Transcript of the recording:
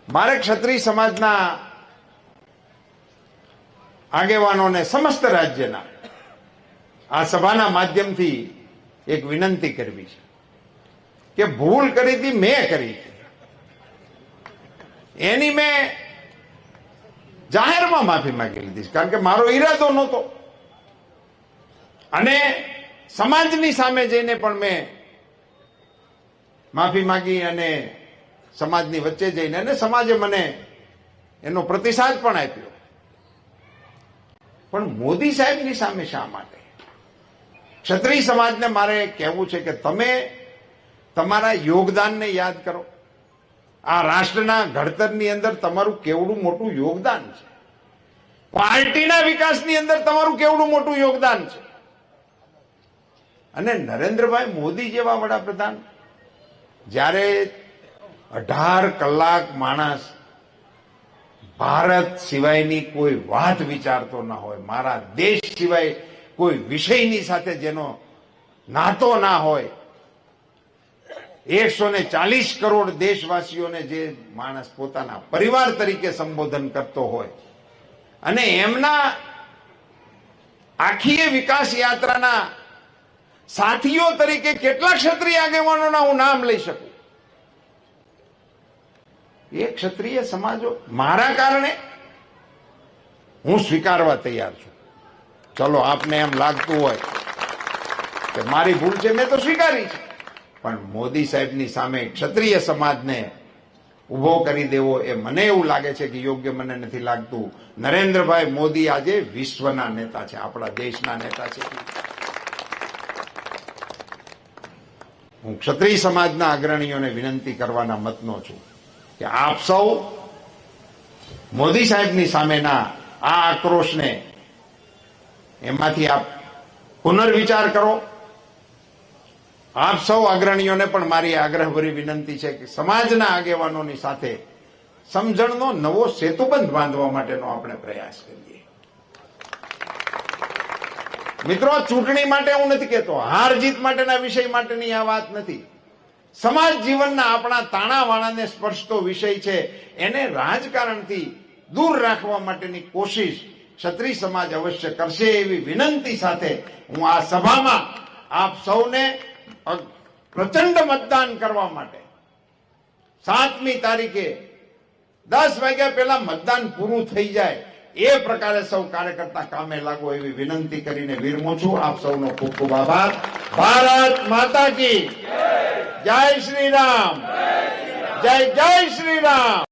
મારે ક્ષત્રિય સમાજના આગેવાનોને સમસ્ત રાજ્યના આ સભાના માધ્યમથી એક વિનંતી કરવી છે કે ભૂલ કરી હતી મેં કરી હતી, એની મેં જાહેરમાં માફી માંગી લીધી, કારણ કે મારો ઈરાદો નહોતો. અને સમાજની સામે જઈને પણ મેં માફી માંગી અને સમાજની વચ્ચે જઈને, અને સમાજે મને એનો પ્રતિસાદ પણ આપ્યો. પણ મોદી સાહેબની સામે શા માટે? ક્ષત્રિય સમાજને મારે કહેવું છે કે તમે તમારા યોગદાનને યાદ કરો. આ રાષ્ટ્રના ઘડતરની અંદર તમારું કેવડું મોટું યોગદાન છે, પાર્ટીના વિકાસની અંદર તમારું કેવડું મોટું યોગદાન છે. અને નરેન્દ્રભાઈ મોદી જેવા વડાપ્રધાન જ્યારે 18 કલાક માણસ ભારત સિવાયની કોઈ વાત વિચારતો ના હોય, મારા દેશ સિવાય કોઈ વિષયની સાથે જેનો નાતો ના હોય, 140 કરોડ દેશવાસીઓને જે માણસ પોતાના પરિવાર તરીકે સંબોધન કરતો હોય, અને એમના આખી વિકાસ યાત્રાના સાથીઓ તરીકે કેટલા ક્ષત્રિય આગેવાનોના હું નામ લઈ શકું. એ ક્ષત્રિય સમાજો મારા કારણે હું સ્વીકારવા તૈયાર છું. ચલો, આપને એમ લાગતું હોય કે મારી ભૂલ છે, મેં તો સ્વીકારી છે, પણ મોદી સાહેબની સામે ક્ષત્રિય સમાજને ઉભો કરી દેવો એ મને એવું લાગે છે કે યોગ્ય મને નથી લાગતું. નરેન્દ્રભાઈ મોદી આજે વિશ્વના નેતા છે, આપણા દેશના નેતા છે. હું ક્ષત્રિય સમાજના અગ્રણીઓને વિનંતી કરવાના મતનો છું કે આપ સૌ મોદી સાહેબની સામેના આ આક્રોશને એમાંથી આપ પુનર્વિચાર કરો. આપ સૌ અગ્રણીઓને પણ મારી આગ્રહભરી વિનંતી છે કે સમાજના આગેવાનોની સાથે સમજણનો નવો સેતુબંધ બાંધવા માટેનો આપણે પ્રયાસ કરીએ. મિત્રો, ચૂંટણી માટે હું નથી કહેતો, હાર જીત માટેના વિષય માટેની આ વાત નથી. સમાજ જીવનના આપણા તાણાવાણાને સ્પર્શતો વિષય છે, એને રાજકારણથી દૂર રાખવા માટેની કોશિશ ક્ષત્રિય સમાજ અવશ્ય કરશે એવી વિનંતી સાથે હું આ સભામાં આપ સૌને પ્રચંડ મતદાન કરવા માટે 7મી તારીખે 10 વાગ્યા પહેલા મતદાન પૂરું થઈ જાય એ પ્રકારે સૌ કાર્યકર્તા કામે લાગો એવી વિનંતી કરીને વિરમું છું. આપ સૌનો ખૂબ ખૂબ આભાર. ભારત માતા કી જય શ્રી રામ, જય જય શ્રી રામ.